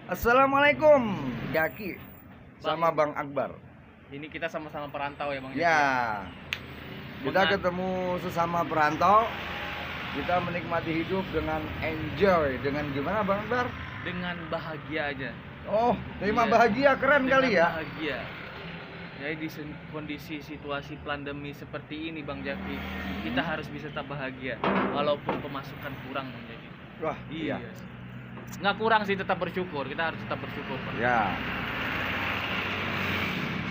Assalamualaikum, Jaki sama Bang, Bang Akbar. ini kita sama-sama perantau ya Bang Jaki Ya, kita Mengat- ketemu sesama perantau. Kita menikmati hidup dengan enjoy. Dengan gimana Bang Akbar? dengan bahagia aja. Oh, tema Iya. bahagia keren Dengan kali ya. bahagia. Jadi di kondisi situasi pandemi seperti ini Bang Jaki, kita harus bisa tetap bahagia walaupun pemasukan kurang Bang Jaki. Wah, iya. Nggak kurang sih, tetap bersyukur. Kita harus tetap bersyukur Bang. Ya,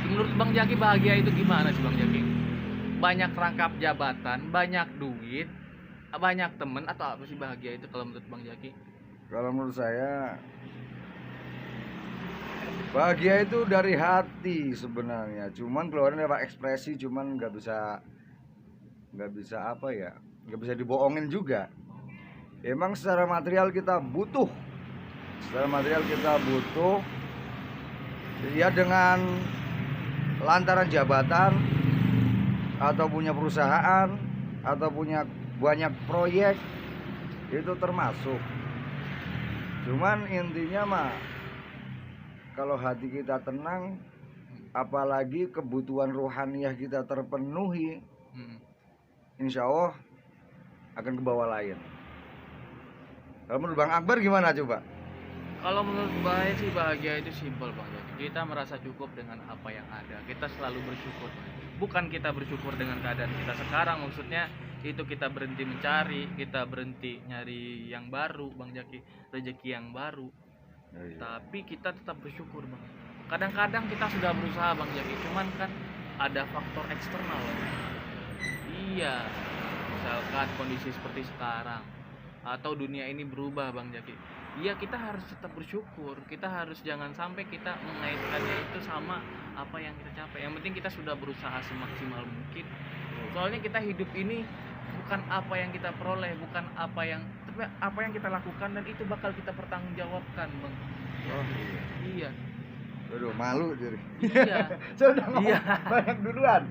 Menurut Bang Jaki bahagia itu gimana sih Bang Jaki? Banyak rangkap jabatan, banyak duit, banyak temen, atau apa sih bahagia itu kalau menurut Bang Jaki? kalau menurut saya bahagia itu dari hati sebenarnya. Cuman keluarin lewat ekspresi, cuman nggak bisa apa ya, nggak bisa dibohongin juga. Emang secara material kita butuh, ya dengan lantaran jabatan atau punya perusahaan atau punya banyak proyek itu termasuk. Cuman intinya mah kalau hati kita tenang, apalagi kebutuhan rohaniah kita terpenuhi, insya Allah akan ke bawah lain. Kalau menurut Bang Akbar gimana coba? Kalau menurut saya sih bahagia itu simpel Bang Jaki. Kita merasa cukup dengan apa yang ada. Kita selalu bersyukur. Bukan kita bersyukur dengan keadaan kita sekarang, maksudnya itu kita berhenti mencari, kita berhenti nyari yang baru Bang Jaki, rezeki yang baru. Tapi kita tetap bersyukur Bang. Kadang-kadang kita sudah berusaha Bang Jaki, cuman kan ada faktor eksternal. Iya, misalkan kondisi seperti sekarang atau dunia ini berubah Bang Jaki. Iya, kita harus tetap bersyukur. Kita harus jangan sampai kita mengaitkannya itu sama apa yang kita capai. Yang penting kita sudah berusaha semaksimal mungkin. Soalnya kita hidup ini bukan apa yang kita peroleh, bukan tapi apa yang kita lakukan, dan itu bakal kita pertanggungjawabkan Bang. Oh Iya. aduh, malu jadi. Iya. Sudah ngomong Iya. banyak duluan.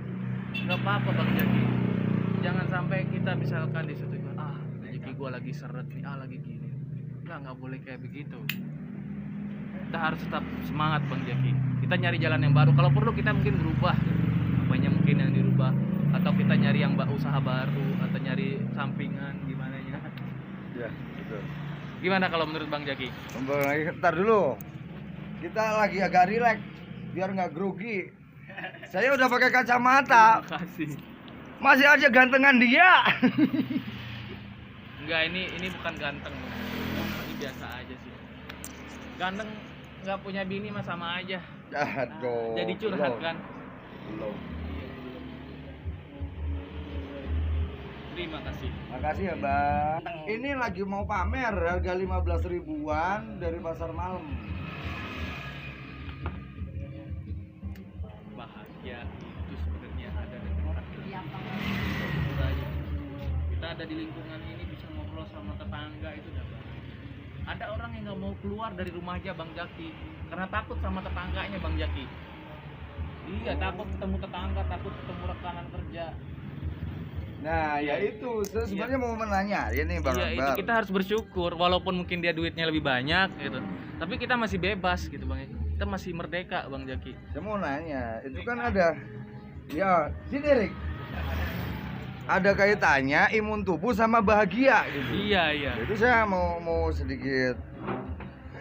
Nggak apa-apa Bang Jaki. Jangan sampai kita misalkan di situ rezeki gua lagi seret nih, lagi gini. Nggak boleh kayak begitu. Kita harus tetap semangat Bang Jaki. Kita nyari jalan yang baru. Kalau perlu kita mungkin berubah. Apanya mungkin yang dirubah, atau kita nyari yang usaha baru, atau nyari sampingan gimana ya. Ya, betul. Gimana kalau menurut Bang Jaki? Ntar dulu. Kita lagi agak rileks biar nggak grogi. Saya udah pakai kacamata, Terima kasih. masih aja gantengan dia. Enggak, ini bukan ganteng. Ini biasa aja sih. Ganteng nggak punya bini mah sama aja. Aduh. Jadi curhat belum. kan. Belum. Terima kasih. Makasih ya Bang. Ini lagi mau pamer harga 15 ribuan dari pasar malam. Bahagia itu sebenarnya ada dari orang yang kita ada di lingkungan ini, bisa ngobrol sama tetangga, itu udah bahagia. Ada orang yang nggak mau keluar dari rumah aja Bang Jaki karena takut sama tetangganya Bang Jaki. Iya, takut ketemu tetangga, takut ketemu rekanan kerja. Nah, ya itu. Saya sebenarnya mau menanya, ini Bang Iya, itu Akbar. kita harus bersyukur walaupun mungkin dia duitnya lebih banyak gitu. Tapi kita masih bebas gitu Bang. Kita masih merdeka Bang Jaki. Saya mau nanya, itu kan ada, ya, sini Rik. Ada kaitannya imun tubuh sama bahagia gitu. Iya. Itu saya mau sedikit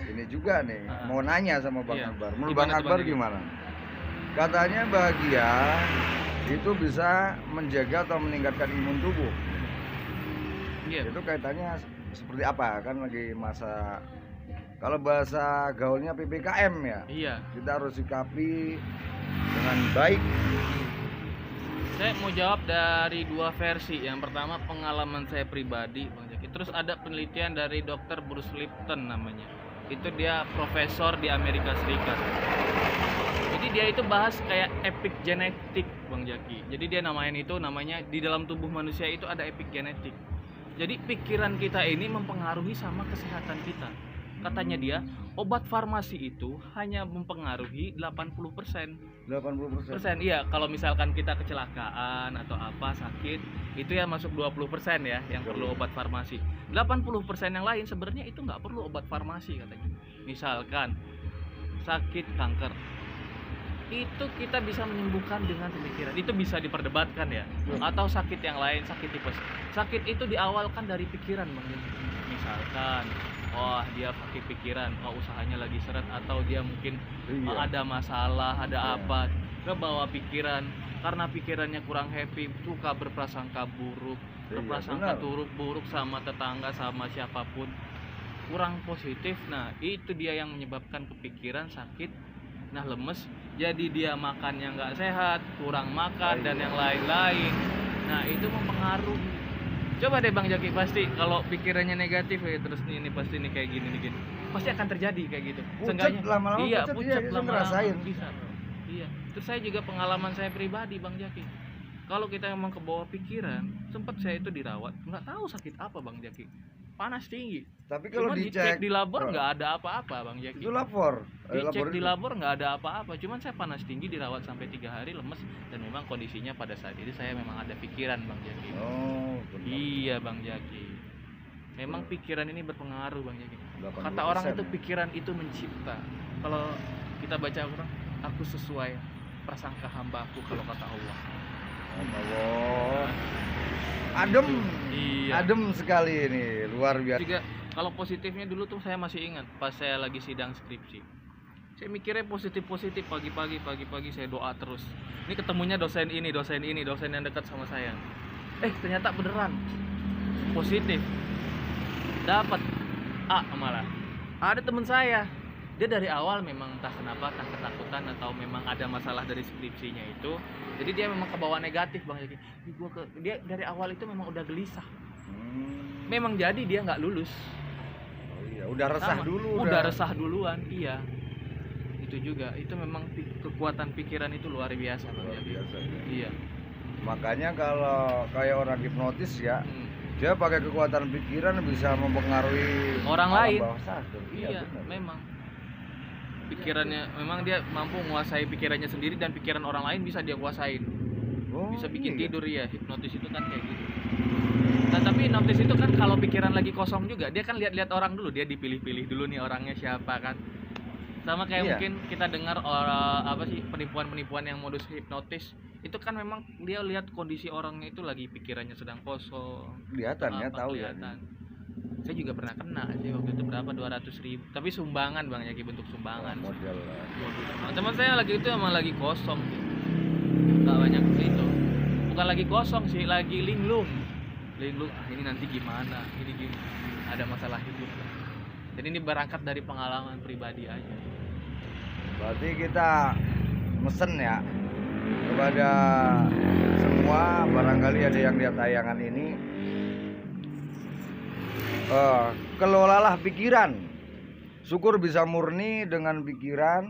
ini juga nih, mau nanya sama Bang Iya. Akbar. Menurut Gimana Bang tuh, Akbar Bang Jaki? gimana? Katanya bahagia itu bisa menjaga atau meningkatkan imun tubuh. Iya. Itu kaitannya seperti apa? Kan lagi masa, kalau bahasa gaulnya PPKM ya. Iya. Kita harus sikapi dengan baik. Saya mau jawab dari dua versi. Yang pertama pengalaman saya pribadi Bang Jaki. Terus ada penelitian dari Dr. Bruce Lipton namanya. Itu dia profesor di Amerika Serikat. Jadi dia itu bahas kayak epigenetik Bang Jaki. Jadi dia namanya di dalam tubuh manusia itu ada epigenetik. Jadi pikiran kita ini mempengaruhi sama kesehatan kita. Katanya dia, obat farmasi itu hanya mempengaruhi 80%. 80%. Iya, kalau misalkan kita kecelakaan atau apa sakit, Itu ya masuk 20% ya yang perlu obat farmasi. 80% yang lain sebenarnya itu nggak perlu obat farmasi katanya. Misalkan sakit kanker, itu kita bisa menyembuhkan dengan pemikiran. Itu bisa diperdebatkan ya. Atau sakit yang lain, sakit tipes. Sakit itu diawalkan dari pikiran, Bang. Misalkan, wah dia pakai pikiran, oh usahanya lagi seret, atau dia mungkin ada masalah, ada apa, kebawa pikiran. Karena pikirannya kurang happy, suka berprasangka buruk, berprasangka buruk sama tetangga, sama siapapun, kurang positif. Nah itu dia yang menyebabkan kepikiran, sakit, nah lemes, jadi dia makannya nggak sehat, kurang makan dan yang lain-lain. Nah itu mempengaruhi. Coba deh Bang Jaki, pasti kalau pikirannya negatif ya, terus ini pasti nih kayak gini, pasti akan terjadi kayak gitu. Pucat lama-lama, iya, pucat lama-lama ngerasain. bisa. Iya, terus saya juga pengalaman saya pribadi Bang Jaki. Kalau kita memang ke bawah pikiran, sempat saya itu dirawat, nggak tahu sakit apa Bang Jaki, panas tinggi. Tapi kalau Cuma dicek di labor nggak ada apa-apa Bang Jaki. Itu lapor. Dicek di labor nggak ada apa-apa, cuman saya panas tinggi, dirawat sampai 3 hari, lemes, dan memang kondisinya pada saat itu saya memang ada pikiran Bang Jaki. Oh, benar. Iya Bang Jaki, memang pikiran ini berpengaruh Bang Jaki. 80%. Kata orang itu pikiran itu mencipta. Kalau kita baca Al-Quran, aku sesuai prasangka hambaku, kalau kata Allah. Allah. Adem. Iya. Adem sekali ini, luar biasa. Juga kalau positifnya dulu tuh saya masih ingat pas saya lagi sidang skripsi. Saya mikirnya positif pagi-pagi saya doa terus. Ini ketemunya dosen ini, dosen yang dekat sama saya. Ternyata beneran positif. Dapat A malah. Ada teman saya. Dia dari awal memang entah kenapa, entah ketakutan atau memang ada masalah dari skripsinya itu. Jadi dia memang kebawa negatif Bang Jaki. Dia dari awal itu memang udah gelisah. Memang jadi dia nggak lulus. Oh iya, udah resah dulu. Udah resah duluan, iya. Itu juga, itu memang kekuatan pikiran itu luar biasa Bang Jaki. Iya. Makanya kalau kayak orang hipnotis ya, dia pakai kekuatan pikiran bisa mempengaruhi orang lain. Bawah sadar. Iya, memang. Pikirannya memang dia mampu menguasai pikirannya sendiri, dan pikiran orang lain bisa dia kuasain. Bisa bikin tidur ya, hipnotis itu kan kayak gitu. Nah tapi hipnotis itu kan kalau pikiran lagi kosong juga, dia kan lihat-lihat orang dulu, dia dipilih-pilih dulu nih orangnya siapa kan. Sama kayak mungkin kita dengar penipuan-penipuan yang modus hipnotis itu kan memang dia lihat kondisi orangnya itu lagi pikirannya sedang kosong. Kelihatannya tahu ya. Saya juga pernah kena sih waktu itu, berapa, 200.000, tapi sumbangan Bang Jaki, bentuk sumbangan. Model lah. Teman saya lagi itu emang lagi kosong sih, nggak banyak itu, bukan lagi kosong sih, lagi linglung. Ini nanti gimana, ada masalah hidup. Jadi ini berangkat dari pengalaman pribadi aja. Berarti kita mesen ya kepada semua, barangkali ada yang lihat tayangan ini, kelolalah pikiran. Syukur bisa murni dengan pikiran,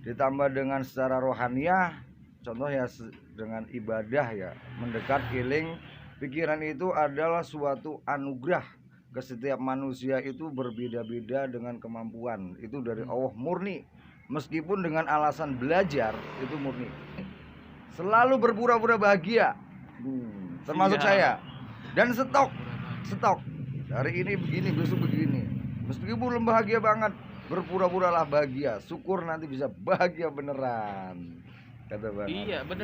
ditambah dengan secara rohaniah, contoh ya dengan ibadah ya, mendekat healing. Pikiran itu adalah suatu anugerah ke setiap manusia, itu berbeda-beda dengan kemampuan. Itu dari Allah, murni. Meskipun dengan alasan belajar, itu murni. Selalu berpura-pura bahagia, termasuk saya. Dan stok. Hari ini begini, besok begini. Meskipun bahagia banget, berpura-puralah bahagia. Syukur nanti bisa bahagia beneran. Kata Bang. Iya, bener.